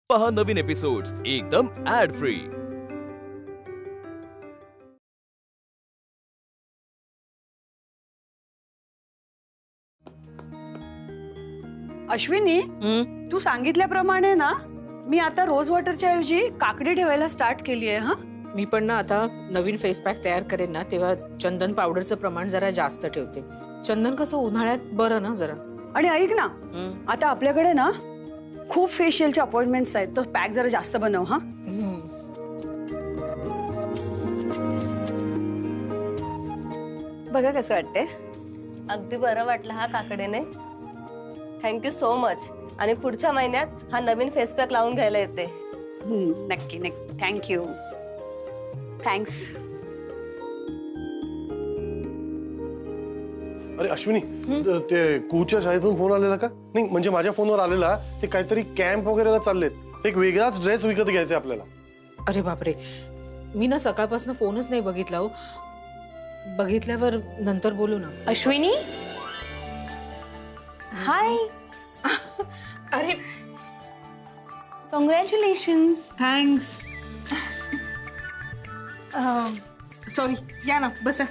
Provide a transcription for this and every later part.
पहा नवीन एपिसोड्स एकदम add free. Ashwini, तू सांगितल्याप्रमाणे ना मी आता रोज वॉटरच्या ऐवजी काकडी ठेवायला स्टार्ट केली आहे. हा, मी पण ना आता नवीन फेस पॅक तयार करेन ना तेव्हा चंदन पावडरचं प्रमाण जरा जास्त ठेवते. चंदन कसं उन्हाळ्यात बरं ना जरा. आणि ऐक ना, आता आपल्याकडे ना खूप फेशियलचे अपॉइंटमेंट्स आहेत, तर पॅक जरा जास्त बनव. हा, बघा कसं वाटतंय. अगदी बरं वाटलं हा काकडेने. Thank you so much. आणि पुढच्या महिन्यात हा नवीन फेस पॅक लावून घ्यायला येते. नक्की नक्की. थँक्यू. थँक्स. अरे अश्विनी, ते कूच्या शाळेतून फोन आलेला का? नाही म्हणजे माझ्या फोनवर आलेला. ते काहीतरी कॅम्प वगैरेला चाललेत. एक वेगळाच ड्रेस विकत घ्यायचा आपल्याला. अरे बापरे, मी ना सकाळपासून फोनच नाही बघितला हो. बघितल्यावर नंतर बोलू ना. अश्विनी, हाय. अरे कॉंग्रॅच्युलेशन्स. थँक्स. सॉरी, या ना बसा.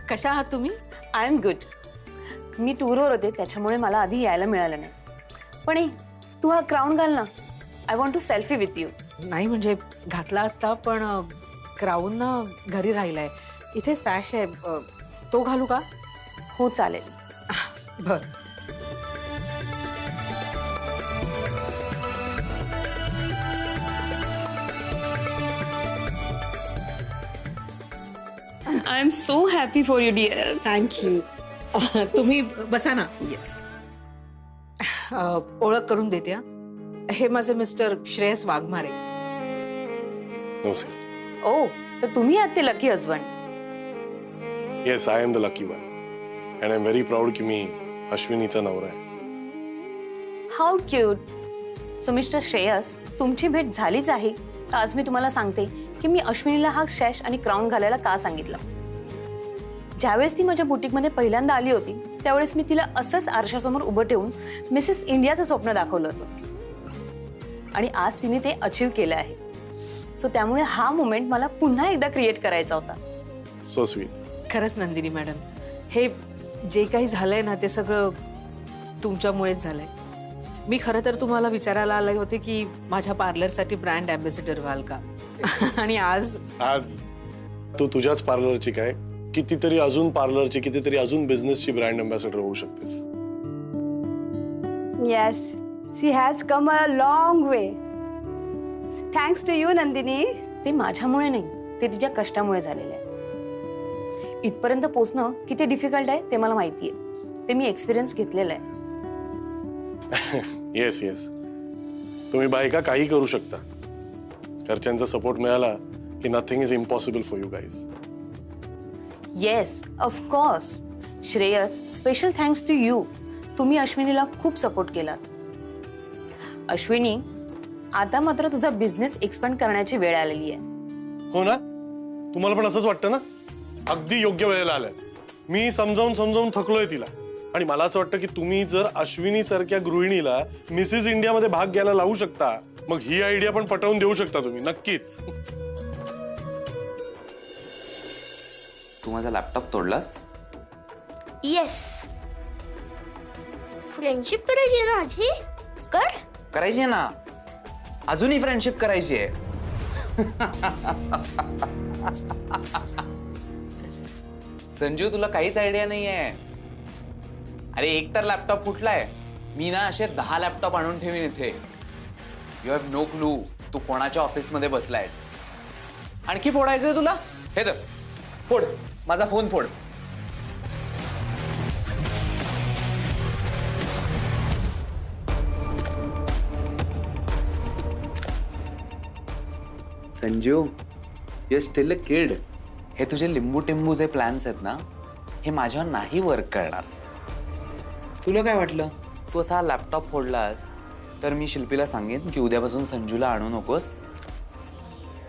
कशा आहात तुम्ही? I am good. मी टूरवर होते त्याच्यामुळे मला आधी यायला मिळालं नाही. पण तू हा क्राऊन घाल ना. I want to selfie with you. नाही म्हणजे घातला असता पण क्राऊन ना घरी राहिलाय. इथे सॅश आहे, तो घालू का? हो चालेल. बर. I am so happy for you dear. Thank you. तुम्ही बसा ना. येस. ओळख करून देते. हे माझे मिस्टर श्रेयस वाघमारे. नमस्कार. ओ, तर तुम्ही आहात ते lucky husband. Yes, I am the lucky one and I am very proud की मी अश्विनीचा नवरा आहे. How cute. So mister Shreyas, तुमची भेट झालीच आहे तर आज मी तुम्हाला सांगते की मी अश्विनीला हा सॅश आणि क्राऊन घालायला का सांगितलं. ज्यावेळेस ती माझ्या बुटीकमध्ये पहिल्यांदा आली होती त्यावेळेस मी तिला असंच आरशासमोर उभं ठेवून मिसेस इंडियाचं स्वप्न दाखवलं होतं आणि आज तिने ते अचीव केलं आहे. सो त्यामुळे हा मोमेंट मला पुन्हा एकदा क्रिएट करायचा होता. So sweet. खरंच नंदिनी मॅडम, हे जे काही झालंय ना ते सगळं तुमच्यामुळेच झालंय. मी खरं तर तुम्हाला विचारायला आले होते की माझ्या पार्लरसाठी ब्रँड अँबॅसेडर व्हाल का. आणि आज तू तुझ्याच पार्लरची काय कितीतरी अजून पार्लरची कितीतरी अजून बिझनेसची ब्रँड अँबॅसेडर होऊ शकतेस. Yes, she has come a long way. Thanks to you Nandini. ते माझ्यामुळे नाही, ते तिच्या कष्टामुळे झालेलं आहे. इथपर्यंत पोहोचणं किती डिफिकल्ट आहे ते मला माहिती आहे. ते मी एक्सपिरियन्स घेतलेला आहे. येस येस, तुम्ही बायका काही करू शकता. घरच्यांचा सपोर्ट मिळाला की nothing is impossible for you guys. Yes, of course. Shreyas, special thanks to you. तुम्ही अश्विनीला खूप सपोर्ट केलात. अश्विनी, आता मात्र तुझा बिझनेस एक्सपांड करण्याची वेळ आलेली आहे. हो ना, तुम्हाला पण असंच वाटतं ना? अगदी योग्य वेळेला आल्यात. मी समजावून समजावून थकलोय तिला. आणि मला असं वाटतं की तुम्ही जर अश्विनी सारख्या गृहिणीला मिसेस इंडियामध्ये भाग घ्यायला लावू शकता मग ही आयडिया पण पटवून देऊ शकता तुम्ही. नक्कीच. तू माझा लॅपटॉप तोडलास? येस. फ्रेंडशिप करायची आहे ना माझी. करायची आहे ना, अजूनही फ्रेंडशिप करायची आहे. संजू, तुला काहीच आयडिया नाही आहे. अरे एक तर लॅपटॉप फुटलाय. मी ना असे 10 लॅपटॉप आणून ठेवीन इथे. यू हॅव नो क्लू तू कोणाच्या ऑफिसमध्ये बसलायस. आणखी फोडायचंय तुला? हे तर फोड, माझा फोन फोड. Sanju, you still a kid. हे तुझे लिंबू टिंबू जे प्लॅन्स आहेत ना, हे माझ्यावर नाही वर्क करणार. तुला काय वाटलं तू असा लॅपटॉप फोडलास तर मी शिल्पीला सांगेन की उद्यापासून संजूला आणू नकोस?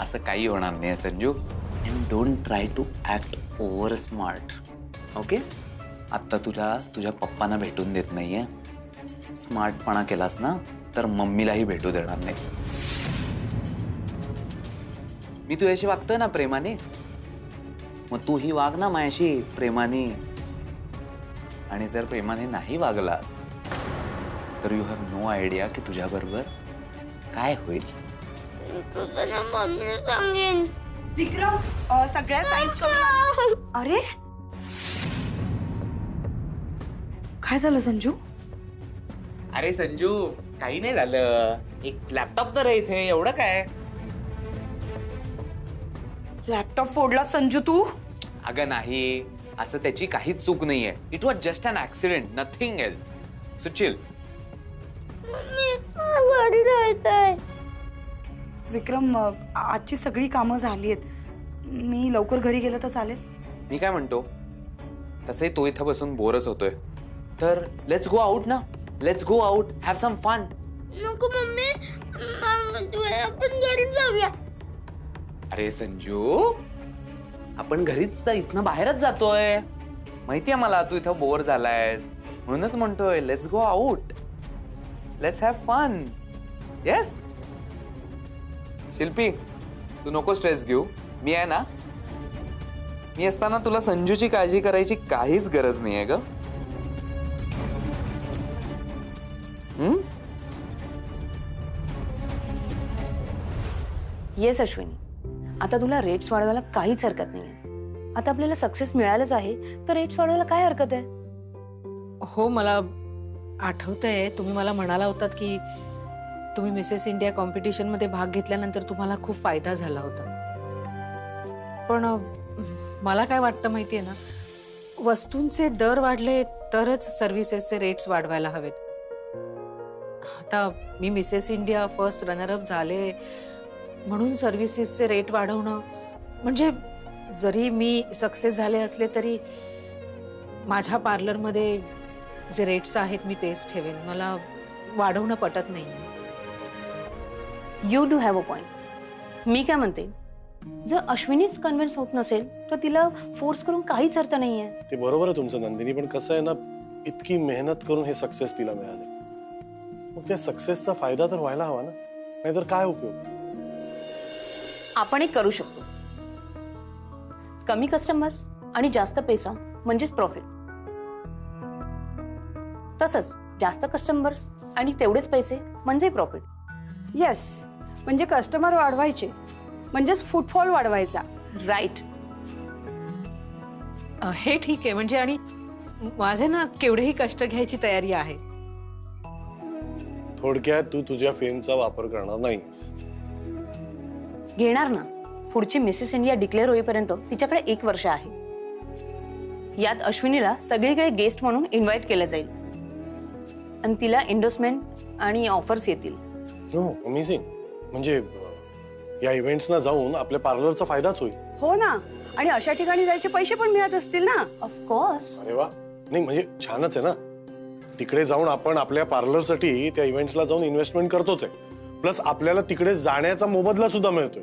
असं काही होणार नाही Sanju. And don't try to act over smart. Okay? आत्ता तुझ्या पप्पांना भेटून देत नाहीये. स्मार्टपणा केलास ना तर मम्मीलाही भेटू देणार नाही. मी तुझ्याशी वागतोय ना प्रेमाने, मग तूही वाग ना माझ्याशी प्रेमाने. आणि जर प्रेमाने नाही वागलास तर यू हॅव नो आयडिया की तुझ्या बरोबर काय होईल. तुझं ना मम्मीला सांगेन. विक्रम सगळ्या साईज अरे काय झालं संजू? अरे संजू काही नाही झालं, एक लॅपटॉप तर आहे इथे, एवढं काय. लॅपटॉप फोडला संजू तू? अगं नाही, असं त्याची काहीच चूक नाहीये. It was just an accident, nothing else. So chill. घरी जायचंय. विक्रम आजची सगळी कामं झाली आहेत, मी लवकर घरी गेलं तर चालेल? मी काय म्हणतो, तसंही तो इथं बसून बोरच होतोय, तर लेट्स गो आउट ना. Let's go out, have some fun. नको मम्मी, आपण घरी जाऊया. अरे संजू, आपण घरीच तर इथनं बाहेरच जातोय. माहितीये मला तू इथं बोर झालायस, म्हणूनच म्हणतोय let's go out. Let's have fun. Yes. Shilpi, तू नको स्ट्रेस घेऊ. मी आहे ना, मी असताना तुला संजूची काळजी करायची काहीच गरज नाहीये ग. येस अश्विनी, आता तुला रेट्स वाढवायला काहीच हरकत नाहीये. आता आपल्याला सक्सेस मिळालंच आहे तर रेट्स वाढवायला काय हरकत आहे? हो, मला आठवतंय तुम्ही मला म्हणाला होतात की तुम्ही मिसेस इंडिया कॉम्पिटिशनमध्ये भाग घेतल्यानंतर तुम्हाला खूप फायदा झाला होता. पण मला काय वाटतं माहितीये ना, वस्तूंचे दर वाढले तरच सर्व्हिसेसचे रेट्स वाढवायला हवेत. आता मी मिसेस इंडिया फर्स्ट रनरअप झाले म्हणून सर्व्हिसेसचे रेट वाढवणं म्हणजे, जरी मी सक्सेस झाले असले तरी माझ्या पार्लरमध्ये जे रेट्स आहेत मी तेच ठेवेन. मला वाढवणं पटत नाही. You do have a point. मी काय म्हणते, जर अश्विनीच कन्व्हिन्स होत नसेल तर तिला फोर्स करून काहीच अर्थ नाहीये. ते बरोबर आहे तुमचं नंदिनी, पण कसं आहे ना, इतकी मेहनत करून हे सक्सेस तिला मिळाले, मग त्या सक्सेसचा फायदा तर व्हायला हवा ना, नाहीतर काय उपयोग. आपण एक करू शकतो, कमी कस्टमर्स आणि जास्त पैसा म्हणजेच प्रॉफिट. तसंच जास्त कस्टमर्स आणि तेवढेच पैसे म्हणजे प्रॉफिट. येस, म्हणजे कस्टमर वाढवायचे म्हणजेच फुटफॉल वाढवायचा. राईट. हे ठीक आहे म्हणजे, आणि माझे ना केवढेही कष्ट घ्यायची तयारी आहे. थोडक्यात तू तुझ्या फेमचा वापर करणार नाहीस. घेणार ना. पुढची मिसेस इंडिया डिक्लेअर होईपर्यंत तिच्याकडे 1 वर्ष आहे. यात अश्विनीला सगळीकडे गेस्ट म्हणून इन्व्हाइट केलं जाईल आणि तिला एंडोर्समेंट आणि ऑफर्स येतील. अमेझिंग. म्हणजे या इव्हेंट्सना जाऊन आपल्या पार्लरचा फायदाच होईल. हो ना, आणि अशा ठिकाणी जायचे पैसे पण मिळत असतील ना. ऑफकोर्स. अरे वा, नाही म्हणजे छानच आहे ना. तिकडे जाऊन आपण आपल्या पार्लरसाठी त्या इव्हेंट्सला जाऊन इन्व्हेस्टमेंट करतोच आहे, प्लस आपल्याला तिकडे जाण्याचा मोबदला सुद्धा मिळतोय,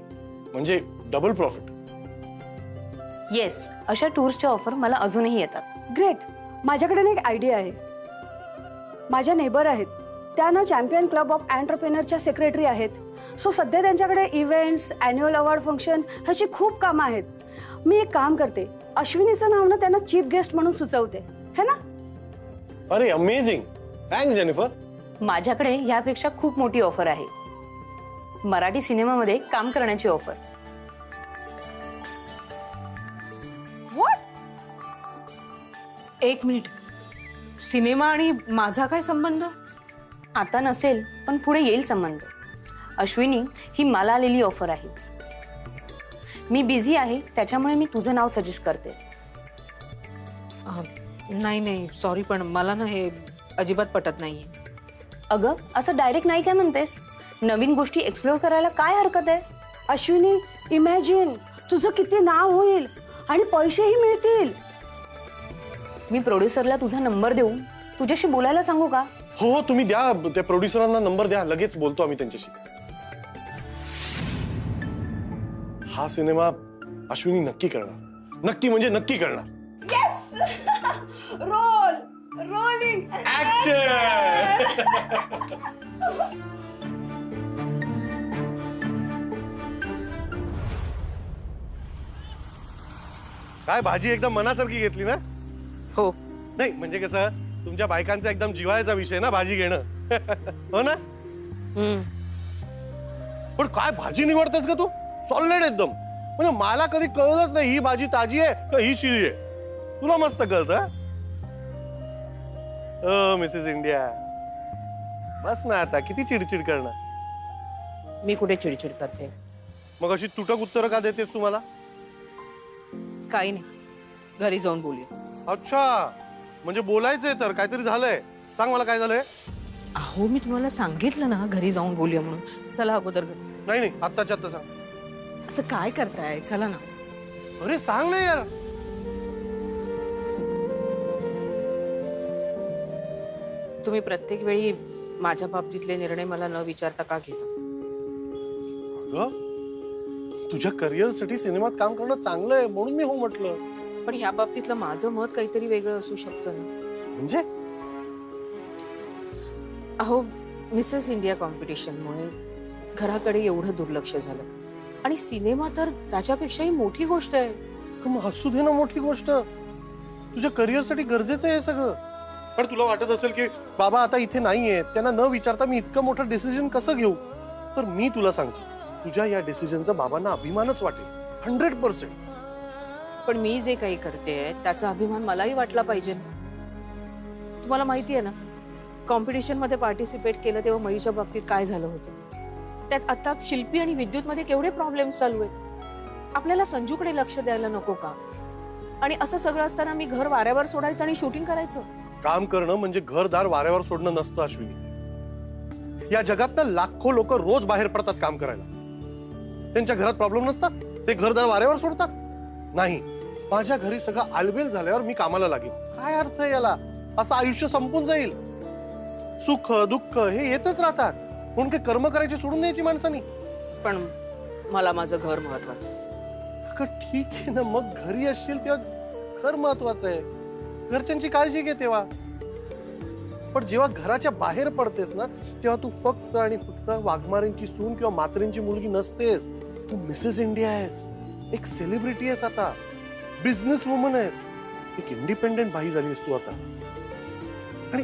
म्हणजे डबल प्रॉफिट. येस, अशा टूर्सच्या ऑफर मला अजूनही येतात. ग्रेट. माझ्याकडे एक आयडिया आहे. माझ्या नेबर आहेत त्या ना चॅम्पियन क्लब ऑफ एंटरप्रेनरच्या सेक्रेटरी आहेत. सो सध्या त्यांच्याकडे इव्हेंट्स, अॅन्युअल अवॉर्ड फंक्शन ह्याची खूप कामं आहेत. मी एक काम करते, अश्विनीचं नाव ना त्यांना चीफ गेस्ट म्हणून सुचवते, है ना? अरे अमेझिंग, थँक्स जेनिफर. माझ्याकडे यापेक्षा खूप मोठी ऑफर आहे. मराठी सिनेमामध्ये काम करण्याची ऑफर. एक मिनिट, सिनेमा आणि माझा काय संबंध? आता नसेल पण पुढे येईल संबंध. अश्विनी, ही मला आलेली ऑफर आहे. मी बिझी आहे त्याच्यामुळे मी तुझं नाव सजेस्ट करते. नाही सॉरी, पण मला ना हे अजिबात पटत नाहीये. अगं, असं डायरेक्ट नाही काय म्हणतेस? नवीन गोष्टी एक्सप्लोर करायला काय हरकत आहे? अश्विनी, इमॅजिन तुझं किती नाव होईल आणि पैसेही मिळतील. मी प्रोड्युसरला तुझा नंबर देऊ, तुझ्याशी बोलायला सांगू का? हो, तुम्ही द्या, त्या प्रोड्युसरांना नंबर द्या, लगेच बोलतो आम्ही त्यांच्याशी. हा सिनेमा अश्विनी नक्की करणार, नक्की म्हणजे नक्की करणार. येस. रोल रोलिंग काय भाजी एकदम मनासारखी घेतली ना? हो. नाही म्हणजे कसं तुमच्या बायकांचा एकदम जिव्हाळ्याचा विषय ना भाजी घेणं. हो ना? पण काय भाजी निवडतेस का तू? सॉलिड एकदम. म्हणजे मला कधी कळलंच नाही ही भाजी ताजी आहे का ही शिळी आहे. तुला मस्त कळतं. मिसेस इंडिया बस ना आता, किती चिडचिड करणार. मी कुठे चिडचिड करते? मग अशी तुटक उत्तरं का देतेस तुम्हाला? काही नाही, घरी जाऊन बोलूया. अच्छा, म्हणजे बोलायचंय तर काहीतरी झालंय. सांग मला काय झालंय. अहो मी तुम्हाला सांगितलं ना घरी जाऊन बोलूया म्हणून. चला अगोदर घरी. नाही नाही, आत्ताच्या आत्ता सांग. असं काय करताय? चला ना. अरे सांग ना यार. तुम्ही प्रत्येक वेळी माझ्या बाबतीतले निर्णय मला न विचारता का घेता? अगं तुझ्या करिअरसाठी सिनेमात काम करणं चांगलं आहे म्हणून मी हो म्हटलं. पण ह्या बाबतीतलं माझं मत काहीतरी वेगळं असू शकतं ना. म्हणजे अहो मिसेस इंडिया कॉम्पिटिशनमुळे घराकडे एवढं दुर्लक्ष झालं आणि सिनेमा तर त्याच्यापेक्षाही मोठी गोष्ट आहे. मग असू दे ना मोठी गोष्ट. तुझ्या करिअरसाठी गरजेचं आहे हे सगळं. पण तुला वाटत असेल की बाबा आता इथे नाहीये, त्यांना न विचारता मी इतकं मोठं डिसिजन कसं घेऊ. तर मी तुला सांगतो तुझ्या या डिसिजनचा बाबांना अभिमानच वाटेल 100%. पण मी जे काही करते त्याचा अभिमान मलाही वाटला पाहिजे. तुम्हाला माहिती आहे ना कॉम्पिटिशन मध्ये पार्टिसिपेट केलं तेव्हा मयूच्या बाबतीत काय झालं होतं. त्यात आता शिल्पी आणि विद्युत मध्ये केवढे प्रॉब्लेम्स चालू आहेत. आपल्याला संजूकडे लक्ष द्यायला नको का? आणि असं सगळं असताना मी घर वाऱ्यावर सोडायचं आणि शूटिंग करायचं. काम करणं म्हणजे घरदार वाऱ्यावर सोडणं नसतं अश्विनी. या जगात लाखो लोक रोज बाहेर पडतात काम करायला. त्यांच्या घरात प्रॉब्लेम नसतात, ते घरदार वाऱ्यावर सोडतात. नाही, माझ्या घरी सगळं आलबेल झाल्यावर मी कामाला लागेल. काय अर्थ आहे याला? असं आयुष्य संपून जाईल. सुख दुःख हे येतच राहतात. म्हणून काही कर्म करायची सोडून द्यायची माणसानी. पण मला माझं घर महत्वाचं. अगं ठीक आहे ना, मग घरी असशील तेव्हा घर महत्वाचं आहे. घरच्यांची काळजी घे तेव्हा. पण जेव्हा घराच्या बाहेर पडतेस ना तेव्हा तू फक्त आणि फक्त वाघमारेंची सून किंवा मात्रेंची मुलगी नसतेस. तू मिसेस इंडिया आहेस, एक सेलिब्रिटी आहेस, आता बिझनेस वुमन आहेस, एक इंडिपेंडेंट बाई झालीस तू आता. आणि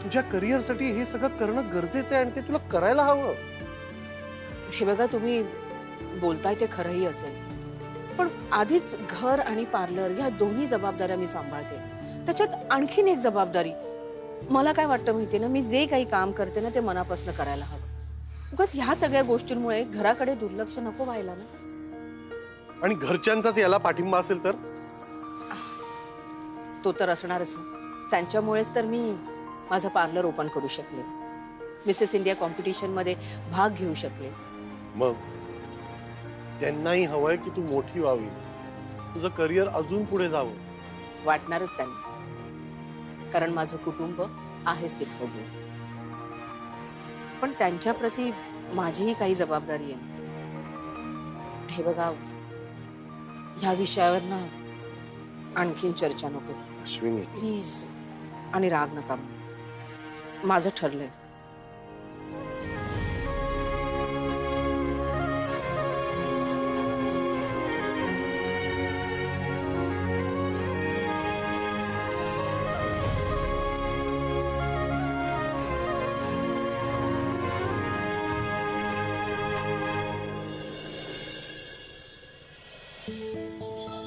तुझ्या करिअरसाठी हे सगळं करणं गरजेचं आहे आणि ते तुला करायला हवं. हे बघा तुम्ही बोलताय ते खरंही असेल, पण आधीच घर आणि पार्लर ह्या दोन्ही जबाबदाऱ्या मी सांभाळते. त्याच्यात आणखीन एक जबाबदारी. मला काय वाटतं माहितीये ना, मी जे काही काम करते ना ते मनापासून करायला हवं. उगाच ह्या सगळ्या गोष्टींमुळे घराकडे दुर्लक्ष नको व्हायला ना. आणि घरच्यांचाच याला पाठिंबा असेल तर? तो तर असणारच ना. त्यांच्यामुळेच तर मी माझं पार्लर ओपन करू शकले, मिसेस इंडिया कॉम्पिटिशन मध्ये भाग घेऊ शकले. मग त्यांनाही हवंय की तू मोठी व्हावीस, तुझं करिअर अजून पुढे जावं. वाटणारच त्यांना, कारण माझं कुटुंब आहेच तितकं दूर. पण त्यांच्या प्रती माझीही काही जबाबदारी आहे. हे बघा ह्या विषयावर ना आणखीन चर्चा नको अश्विनी. प्लीज. आणि राग नका. माझं ठरलंय.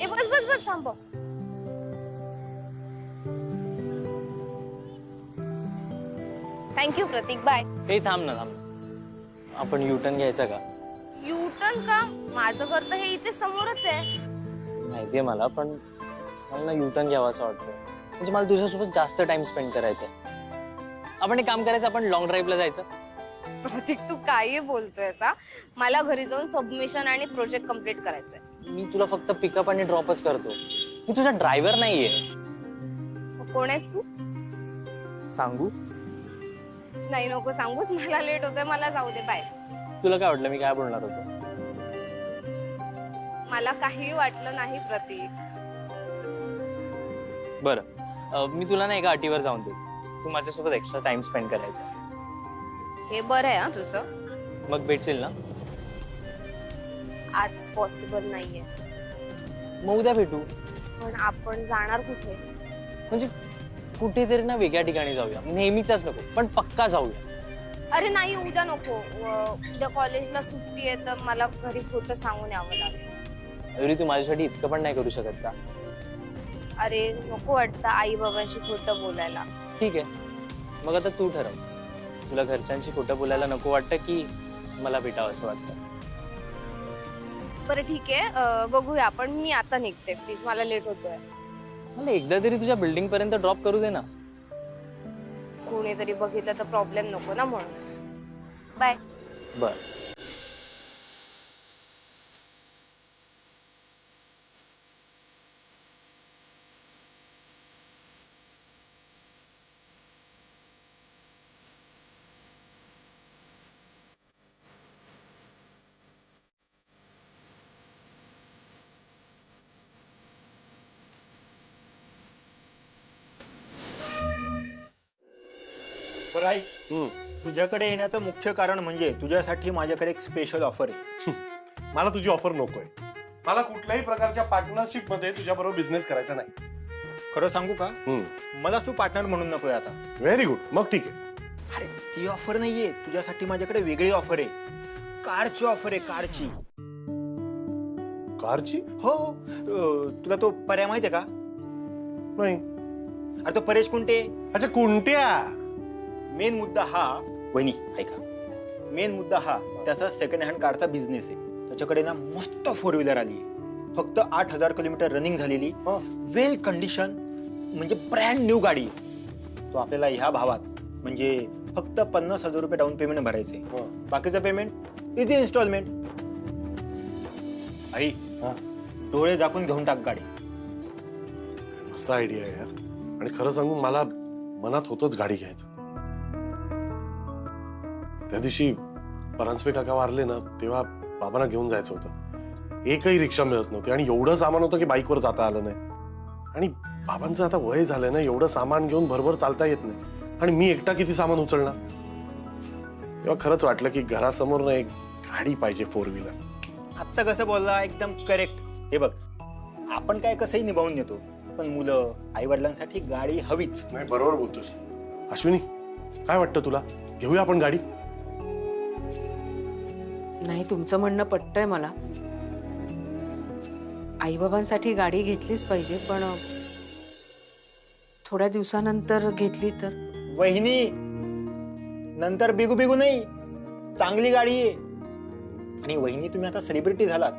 ए बस बस बस थांब. थँक्यू प्रतीक, बाय. हे थांब ना. आपण युटर्न घ्यायचा का? युटर्न का? माझं घर तर हे इथे समोरच आहे. माहितीये मला, पण मला ना युटर्न घ्यावा असं वाटतं. म्हणजे मला तुझ्यासोबत जास्त टाइम स्पेंड करायचा. आपण एक काम करायचं, आपण लॉंग ड्राईव्हला जायचं. प्रतीक तू काही बोलतोय सा? मला घरी जाऊन सबमिशन आणि प्रोजेक्ट कम्प्लीट करायचंय. मी तुला फक्त पिकअप आणि ड्रॉपच करतो. मी तुझा ड्रायव्हर नाहीये. कोण आहेस तू? सांगू? नाही नको सांगूस, मला लेट होतोय, मला जाऊ दे, बाय. तुला काय वाटलं मी काय बोलणार होतो? मला काही वाटलं नाही प्रतीक. बरं, मी तुला ना एका अटीवर जाऊन देईन. तू माझ्यासोबत एक्स्ट्रा टाइम स्पेंड करायचा. हे बरं आहे हा तुझं. मग भेटशील ना? आज पॉसिबल नाहीये. मग उद्या भेटू. पण आपण जाणार कुठे? म्हणजे कुठेतरी ना वेगळ्या ठिकाणी जाऊया. नेहमीचाच नको, पण पक्का जाऊया. अरे नाही, उद्या नको. उद्या कॉलेजला सुट्टी आहे तर मला घरी खोटं सांगून यावं लागेल. अरे तू माझ्यासाठी इतकं पण नाही करू शकत का? अरे नको वाटतं आई बाबांशी खोटं बोलायला. ठीक आहे, मग आता तू ठरव. तुला घरच्यांशी खोटं बोलायला नको वाटतं की मला भेटावं असं वाटतं? बरं ठीक आहे, बघूया आपण. मी आता निघते, प्लीज, मला लेट होतोय. मला एकदा तरी तुझ्या बिल्डिंग पर्यंत ड्रॉप करू दे ना. कोणीतरी बघितलं तर प्रॉब्लेम नको ना, म्हणून. बाय. बर. बरं ऐक, तुझ्याकडे येण्याचं मुख्य कारण म्हणजे तुझ्यासाठी माझ्याकडे एक स्पेशल ऑफर आहे. मला तुझी ऑफर नकोय. मला कुठल्याही प्रकारच्या पार्टनरशिप मध्ये तुझ्या बरोबर बिझनेस करायचा नाही. खरं सांगू का, मलाच तू पार्टनर म्हणून नकोय आता. व्हेरी गुड, मग ठीक आहे. अरे ती ऑफर नाहीये, तुझ्यासाठी माझ्याकडे वेगळी ऑफर आहे. कारची ऑफर आहे, कारची. कारची? हो. तुला तो पर्याय माहितीये का? नाही. अरे तो परेश कुंटे. अच्छा, कोणत्या? मेन मुद्दा हा, वहिनी ऐका, मेन मुद्दा हा त्याचा सेकंड हँड कारचा बिझनेस आहे. त्याच्याकडे ना मस्त 4 व्हीलर आली आहे, फक्त 8,000 किलोमीटर रनिंग झालेली, वेल कंडिशन, म्हणजे ब्रँड न्यू गाडी. तो आपल्याला ह्या भावात म्हणजे फक्त 50,000 रुपये डाऊन पेमेंट भरायचे, बाकीचं पेमेंट इझी इन्स्टॉलमेंट. आई डोळे झाकून घेऊन टाक गाडी. मस्त आयडिया आहे यार. आणि खरं सांगून मला मनात होतच गाडी घ्यायचं. त्या दिवशी परांजपे काका वारले ना, तेव्हा बाबांना घेऊन जायचं होतं. एकही रिक्षा मिळत नव्हती आणि एवढं सामान होतं की बाईकवर जाता आलं नाही. आणि बाबांचं आता वय झालंय ना, एवढं सामान घेऊन भरभर चालता येत नाही. आणि मी एकटा किती सामान उचलणार. तेव्हा खरंच वाटलं की घरासमोर ना एक गाडी पाहिजे, 4 व्हीलर. आत्ता कसं बोलला, एकदम करेक्ट. हे बघ, आपण काय कसंही निभावून नेतो, पण मुलं आई वडिलांसाठी गाडी हवीच. नाही, बरोबर बोलतोस. अश्विनी, काय वाटतं तुला, घेऊया आपण गाडी? नाही, तुमचं म्हणणं पटतंय मला. आईबाबांसाठी गाडी घेतलीच पाहिजे, पण थोड्या दिवसानंतर घेतली तर. वहिनी, नंतर बिगू बिगू नाही, चांगली गाडी आहे. आणि वहिनी, तुम्ही आता सेलिब्रिटी झालात,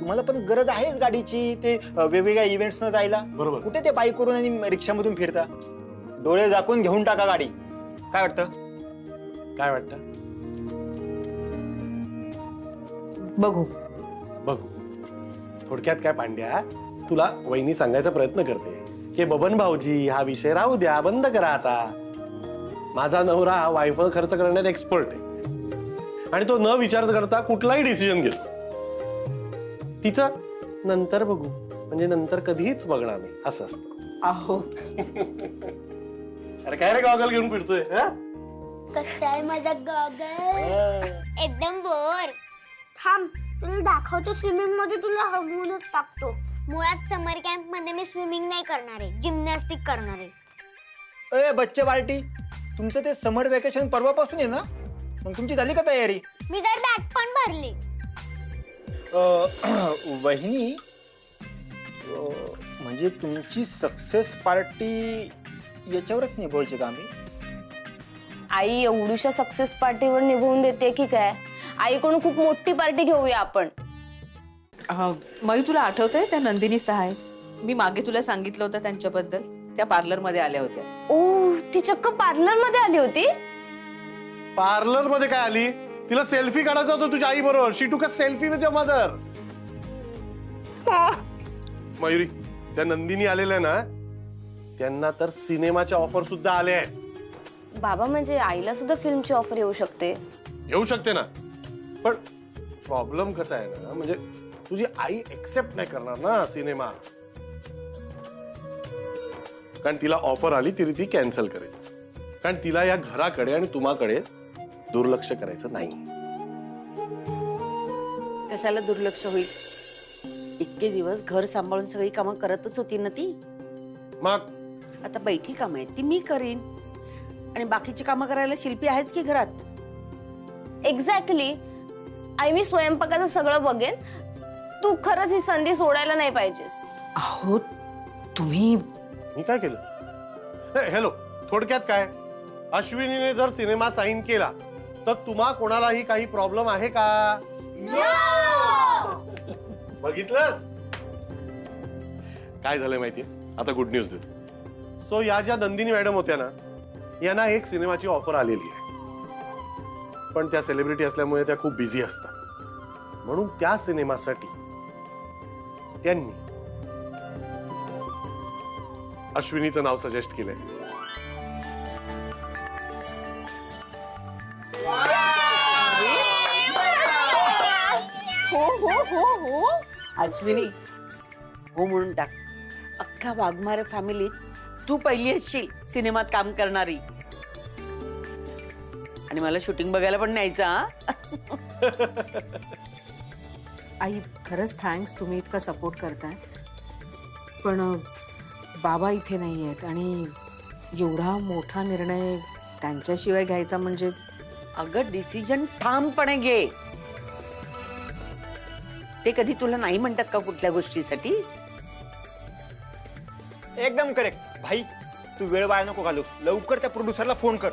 तुम्हाला पण गरज आहेच गाडीची. ते वेगवेगळ्या इव्हेंट्सना जायला. बरोबर. कुठे ते बाईकवरून आणि रिक्षामधून फिरता. डोळे झाकून घेऊन टाका गाडी. काय वाटतं? काय वाटतं? बघू. थोडक्यात काय पांड्या, तुला वहिनी सांगायचा प्रयत्न करते की बबन भाऊजी, हा विषय राहू द्या, बंद करा आता. माझा नवरा हा वायफळ खर्च करण्यात एक्सपर्ट आहे आणि तो न विचार करता कुठलाही डिसिजन घेतो. तिचं नंतर बघू, म्हणजे नंतर कधीच बघणार नाही, असं असतं. आहो. अरे काय रे गॉगल घेऊन फिरतोय? कसं आहे माझा गॉगल? एकदम बोर. थांब, तुला दाखवतो. स्विमिंग मध्ये तुला हरवूनच टाकतो. मुळात समर कॅम्प मध्ये मी स्विमिंग नाही करणार आहे, जिम्नॅस्टिक करणार आहे. ए बच्चे पार्टी, तुमचं ते समर वेकेशन परवापासून आहे ना? मग तुमची झाली का तयारी? मी तर बॅग पण भरली. वहिनी, म्हणजे तुमची सक्सेस पार्टी याच्यावरच निभवायची का आम्ही? आई एवढूशा सक्सेस पार्टीवर निभवून देते की काय? आईकडून खूप मोठी पार्टी घेऊया आपण. मग तुला आठवतंय त्या नंदिनी सहाय, मी मागे तुला सांगितलं होतं त्यांच्याबद्दल? त्या पार्लर मध्ये आल्या होत्या. ओ, ती चक्क पार्लर मध्ये आली होती? पार्लर मध्ये काय आली? तिला सेल्फी काढायचा होता तुझ्या आई बरोबर. शी टूक a selfie with your mother. Mayuri, त्या नंदिनी आलेल्या ना, त्यांना तर सिनेमाच्या ऑफर सुद्धा आले आहेत. बाबा, म्हणजे आईला सुद्धा फिल्मची ऑफर येऊ शकते? येऊ शकते ना, पण प्रॉब्लेम कसा आहे ना, म्हणजे तुझी आई एक्सेप्ट नाही करणार ना सिनेमा. कारण तिला ऑफर आली तरी ती कॅन्सल करेल, कारण तिला या घराकडे आणि तुम्हाकडे दुर्लक्ष करायचं नाही. कशाला दुर्लक्ष होईल? इतके दिवस घर सांभाळून सगळी कामं करतच होती ना ती. मग आता बैठी कामं आहेत ती मी करीन आणि बाकीची कामं करायला शिल्पी आहेच की घरात. एक्झॅक्टली. आई मी स्वयंपाकाचं सगळं बघेन. तू खरंच ही संधी सोडायला नाही पाहिजेस. अहो तुम्ही मी काय केलं? हॅलो, थोडक्यात काय, अश्विनीने जर सिनेमा साईन केला तर तुम्हा कोणालाही काही प्रॉब्लेम आहे का? बघितलंस काय झालंय माहितीये? आता गुड न्यूज देतो. सो या ज्या नंदिनी मॅडम होत्या ना, यांना एक सिनेमाची ऑफर आलेली आहे, पण त्या सेलिब्रिटी असल्यामुळे त्या खूप बिझी असतात. म्हणून त्या सिनेमासाठी त्यांनी अश्विनीचं नाव सजेस्ट केलंय. हो हो हो हो अश्विनी, हो म्हणून टाक. अख्खा वाघमारे फॅमिलीत तू पहिली असशील सिनेमात काम करणारी. आणि मला शूटिंग बघायला पण न्यायचं. आई खरंच थँक्स, तुम्ही इतका सपोर्ट करताय. पण बाबा इथे नाही आहेत आणि एवढा मोठा निर्णय त्यांच्याशिवाय घ्यायचा म्हणजे. अगं डिसिजन ठामपणे घे. ते कधी तुला नाही म्हणतात का कुठल्या गोष्टीसाठी? एकदम करेक्ट. भाई तू वेळ वाया नको घालू, लवकर त्या प्रोड्युसरला फोन कर.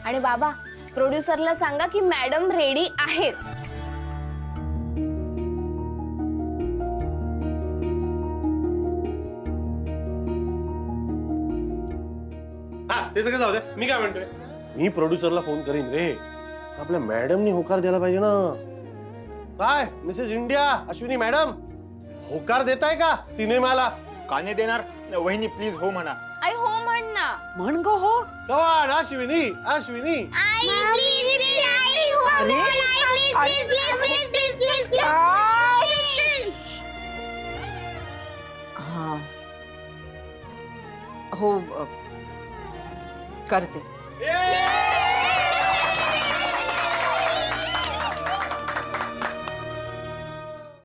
आणि बाबा प्रोड्युसरला सांगा की मॅडम रेडी आहेत. हा ते सगळं जाऊ दे. मी काय म्हणतोय, मी प्रोड्युसरला फोन करीन रे. आपल्या मॅडमनी होकार द्यायला पाहिजे ना. काय मिसेस इंडिया अश्विनी मॅडम, होकार देताय का सिनेमाला? का नाही देणार? वहिनी प्लीज हो म्हणा. आई हो म्हण ना. म्हण गो हो. कवाड अश्विनी अश्विनी. हां हो करते.